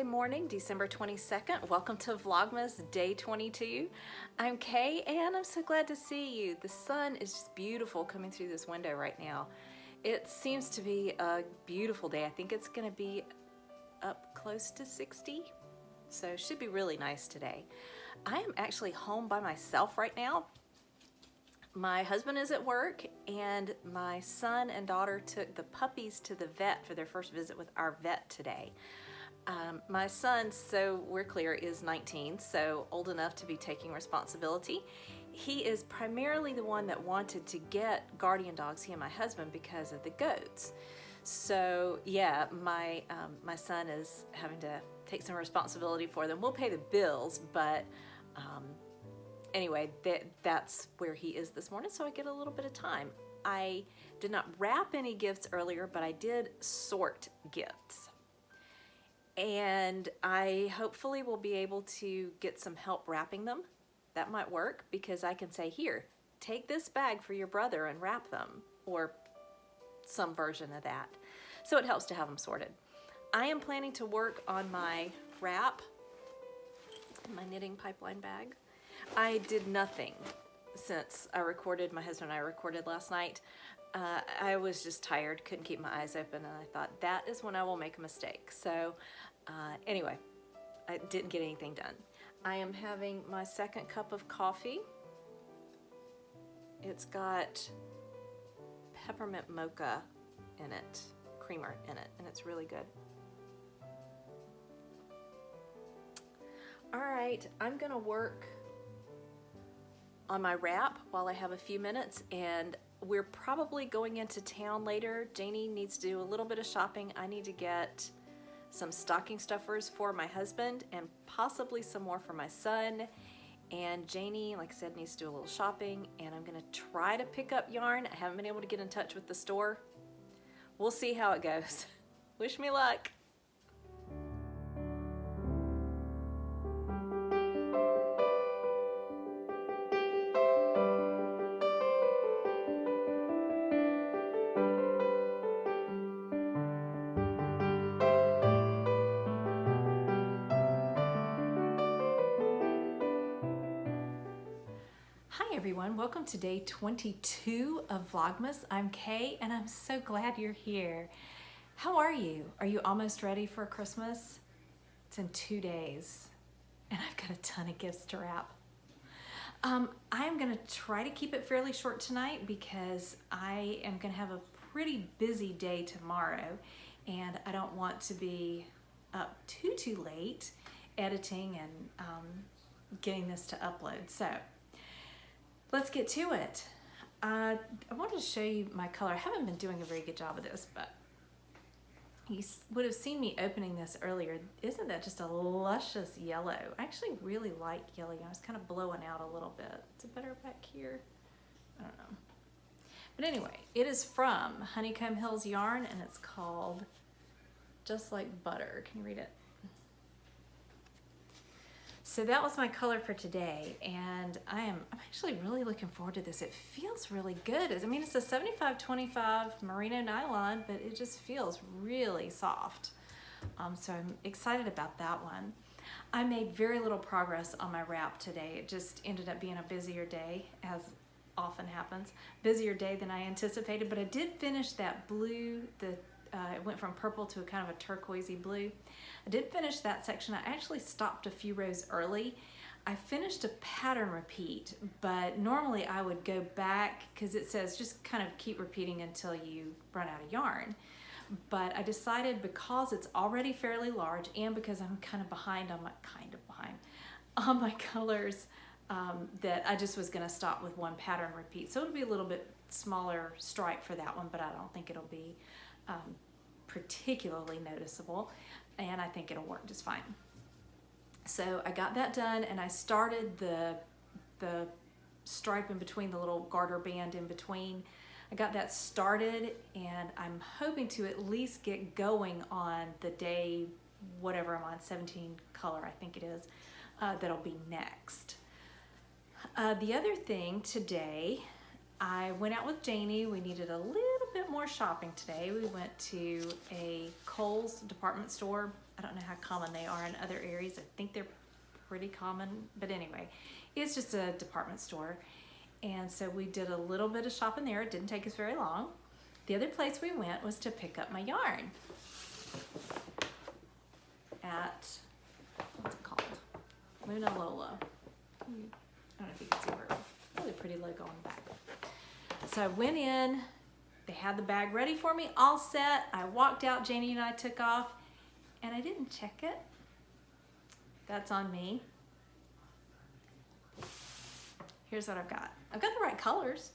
Thursday morning, December 22nd. Welcome to Vlogmas Day 22. I'm Kay and I'm so glad to see you. The sun is just beautiful coming through this window right now. It seems to be a beautiful day. I think it's going to be up close to 60, so it should be really nice today. I am actually home by myself right now. My husband is at work and my son and daughter took the puppies to the vet for their first visit with our vet today. My son, so we're clear, is 19, so old enough to be taking responsibility. He is primarily the one that wanted to get guardian dogs, he and my husband, because of the goats. So yeah, my son is having to take some responsibility for them. We'll pay the bills, but anyway, that's where he is this morning, so I get a little bit of time. I did not wrap any gifts earlier, but I did sort gifts. And I hopefully will be able to get some help wrapping them. That might work because I can say, here, take this bag for your brother and wrap them, or some version of that. So it helps to have them sorted. I am planning to work on my wrap in my knitting pipeline bag. I did nothing since my husband and I recorded last night. I was just tired, couldn't keep my eyes open, and I thought that is when I will make a mistake. So anyway, I didn't get anything done. I am having my second cup of coffee. It's got peppermint mocha in it, creamer in it, and it's really good. All right, I'm gonna work on my wrap while I have a few minutes, and we're probably going into town later. Janie needs to do a little bit of shopping. I need to get some stocking stuffers for my husband and possibly some more for my son. And Janie, like I said, needs to do a little shopping, and I'm gonna try to pick up yarn. I haven't been able to get in touch with the store. We'll see how it goes. Wish me luck. Hi everyone, welcome to day 22 of Vlogmas. I'm Kay and I'm so glad you're here. How are you? Are you almost ready for Christmas? It's in 2 days and I've got a ton of gifts to wrap. I am gonna try to keep it fairly short tonight because I am gonna have a pretty busy day tomorrow and I don't want to be up too late editing and getting this to upload. So let's get to it. I wanted to show you my color. I haven't been doing a very good job of this, but you would have seen me opening this earlier. Isn't that just a luscious yellow? I actually really like yellow. I was kind of blowing out a little bit. Is it better back here? I don't know. But anyway, it is from Honeycomb Hills Yarn and it's called Just Like Butter. Can you read it? So that was my color for today, and I'm actually really looking forward to this. It feels really good. I mean, it's a 75-25 merino nylon, but it just feels really soft. So I'm excited about that one. I made very little progress on my wrap today. It just ended up being a busier day, as often happens. Busier day than I anticipated, but I did finish that blue, it went from purple to a kind of a turquoisey blue. I did finish that section. I actually stopped a few rows early. I finished a pattern repeat, but normally I would go back because it says just kind of keep repeating until you run out of yarn. But I decided because it's already fairly large and because I'm kind of behind on my colors, that I just was gonna stop with one pattern repeat. So it'll be a little bit smaller stripe for that one, but I don't think it'll be particularly noticeable, and I think it'll work just fine. So I got that done, and I started the stripe in between, the little garter band in between. I got that started, and I'm hoping to at least get going on the day, whatever I'm on, 17 color I think it is, that'll be next. The other thing today, I went out with Janie. We needed a little bit more shopping today. We went to a Kohl's department store. I don't know how common they are in other areas. I think they're pretty common, but anyway, it's just a department store. And so we did a little bit of shopping there. It didn't take us very long. The other place we went was to pick up my yarn at, what's it called? Luna Lola. I don't know if you can see her really pretty logo on the back. So I went in, they had the bag ready for me, all set. I walked out, Janie and I took off, and I didn't check it. That's on me. Here's what I've got. I've got the right colors.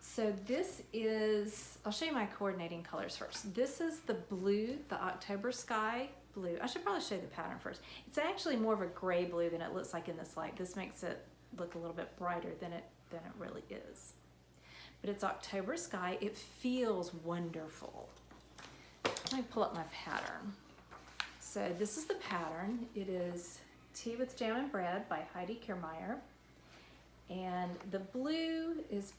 So this is, I'll show you my coordinating colors first. This is the blue, the October Sky blue. I should probably show you the pattern first. It's actually more of a gray blue than it looks like in this light. This makes it look a little bit brighter than it really is. But it's October Sky. It feels wonderful. Let me pull up my pattern. So this is the pattern. It is Tea with Jam and Bread by Heidi Kiermaier. And the blue is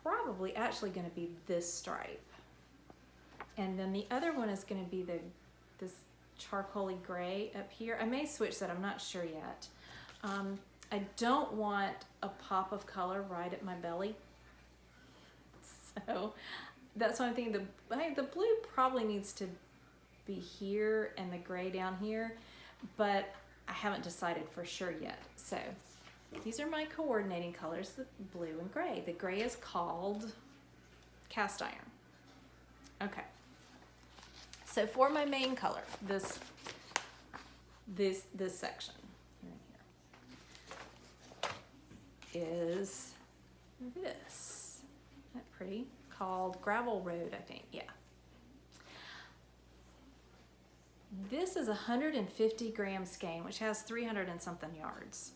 probably actually going to be this stripe. And then the other one is going to be this charcoaly gray up here. I may switch that, I'm not sure yet. I don't want a pop of color right at my belly. So that's why I'm thinking the blue probably needs to be here and the gray down here, but I haven't decided for sure yet. So these are my coordinating colors, the blue and gray. The gray is called cast iron. Okay. So for my main color, this section here is this. Isn't that pretty? Called Gravel Road, I think. Yeah. This is 150 gram skein, which has 300 and something yards.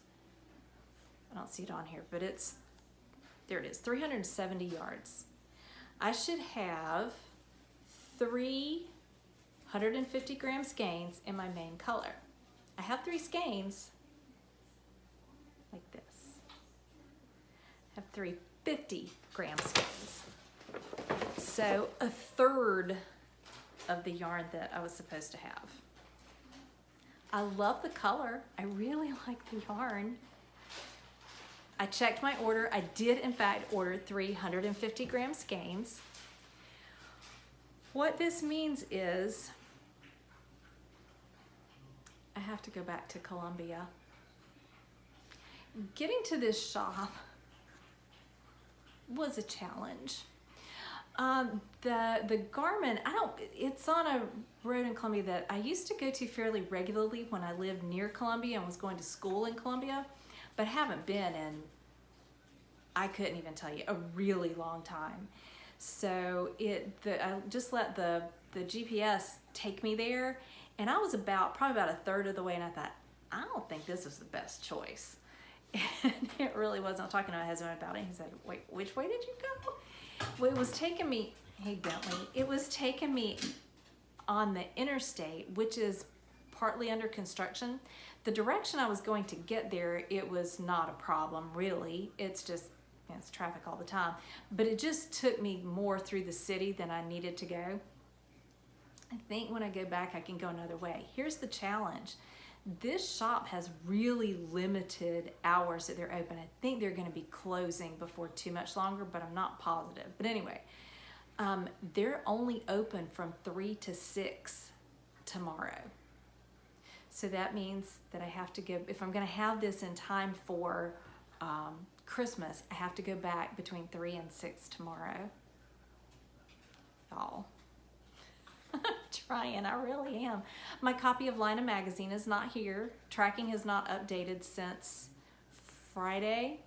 I don't see it on here, but there it is, 370 yards. I should have 3 150 gram skeins in my main color. I have 3 skeins like this. I have 3 50 gram skeins. So a third of the yarn that I was supposed to have. I love the color. I really like the yarn. I checked my order. I did in fact order 350 gram skeins. What this means is I have to go back to Columbia. Getting to this shop was a challenge. The Garmin, it's on a road in Columbia that I used to go to fairly regularly when I lived near Columbia and was going to school in Columbia, but haven't been in, I couldn't even tell you, a really long time. So I just let the GPS take me there, and I was probably about a third of the way, and I thought, I don't think this is the best choice. And it really wasn't. I was talking to my husband about it. He said, wait, which way did you go? Well, it was taking me, hey Bentley, it was taking me on the interstate, which is partly under construction. The direction I was going to get there, it was not a problem, really. It's just, it's traffic all the time. But it just took me more through the city than I needed to go. I think when I go back, I can go another way. Here's the challenge. This shop has really limited hours that they're open. I think they're going to be closing before too much longer, but I'm not positive. But anyway, they're only open from 3 to 6 tomorrow. So that means that I have to go, if I'm going to have this in time for Christmas, I have to go back between 3 and 6 tomorrow. Y'all. I'm trying, I really am. My copy of Lina magazine is not here. Tracking has not updated since Friday.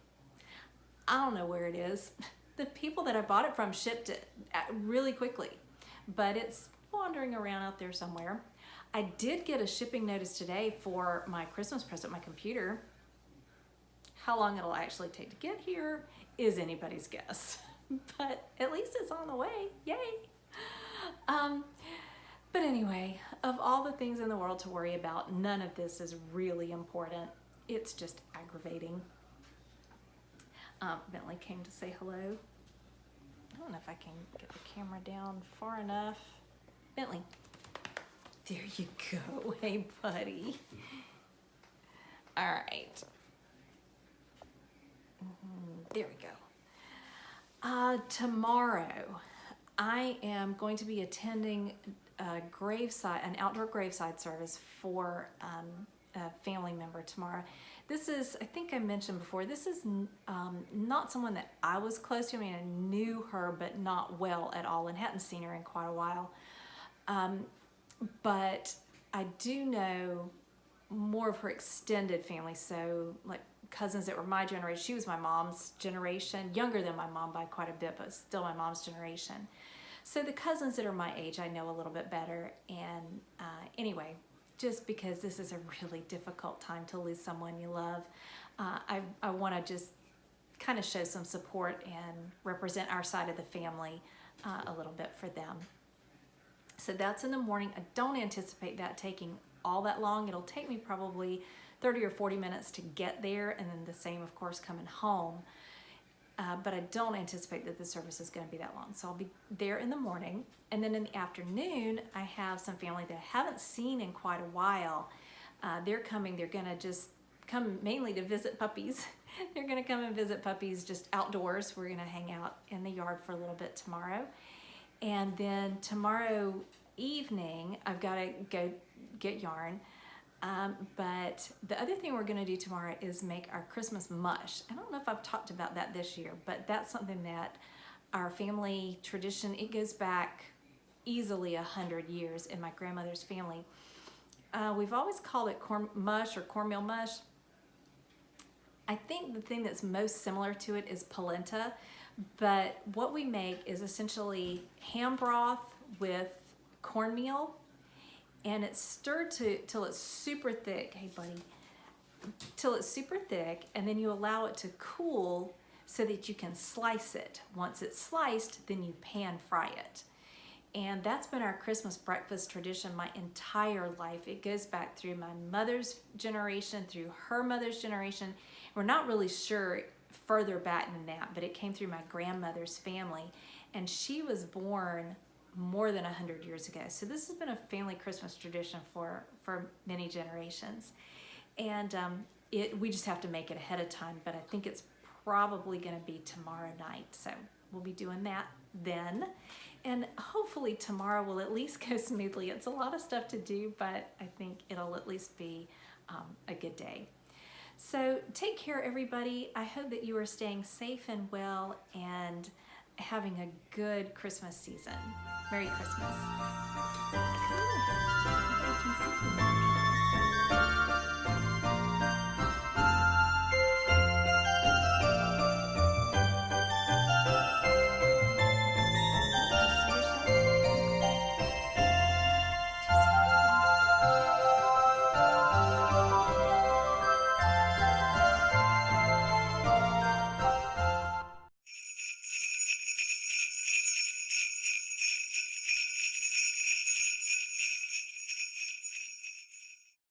I don't know where it is. The people that I bought it from shipped it really quickly, but it's wandering around out there somewhere. I did get a shipping notice today for my Christmas present, my computer. How long it'll actually take to get here is anybody's guess, but at least it's on the way, yay. But anyway, of all the things in the world to worry about, none of this is really important. It's just aggravating. Bentley came to say hello. I don't know if I can get the camera down far enough. Bentley, There you go. Hey, buddy. All right. There we go. Tomorrow, I am going to be attending an outdoor graveside service for a family member tomorrow. This is, I think I mentioned before, this is not someone that I was close to. I mean, I knew her, but not well at all, and hadn't seen her in quite a while. But I do know more of her extended family, so like cousins that were my generation. She was my mom's generation, younger than my mom by quite a bit, but still my mom's generation. So the cousins that are my age, I know a little bit better. And anyway, just because this is a really difficult time to lose someone you love, I want to just kind of show some support and represent our side of the family a little bit for them. So that's in the morning. I don't anticipate that taking all that long. It'll take me probably 30 or 40 minutes to get there, and then the same, of course, coming home. But I don't anticipate that the service is going to be that long. So I'll be there in the morning, and then in the afternoon, I have some family that I haven't seen in quite a while. They're coming. They're going to just come mainly to visit puppies. They're going to come and visit puppies just outdoors. We're going to hang out in the yard for a little bit tomorrow. And then tomorrow evening, I've got to go get yarn. But the other thing we're going to do tomorrow is make our Christmas mush. I don't know if I've talked about that this year, but that's something that our family tradition, it goes back easily 100 years in my grandmother's family. We've always called it corn mush or cornmeal mush. I think the thing that's most similar to it is polenta, but what we make is essentially ham broth with cornmeal, and it's stirred till it's super thick. Hey, buddy. Till it's super thick, and then you allow it to cool so that you can slice it. Once it's sliced, then you pan fry it. And that's been our Christmas breakfast tradition my entire life. It goes back through my mother's generation, through her mother's generation. We're not really sure further back than that, but it came through my grandmother's family, and she was born more than 100 years ago. So this has been a family Christmas tradition for many generations. And we just have to make it ahead of time, but I think it's probably going to be tomorrow night. So we'll be doing that then. And hopefully tomorrow will at least go smoothly. It's a lot of stuff to do, but I think it'll at least be a good day. So take care, everybody. I hope that you are staying safe and well and having a good Christmas season. Merry Christmas.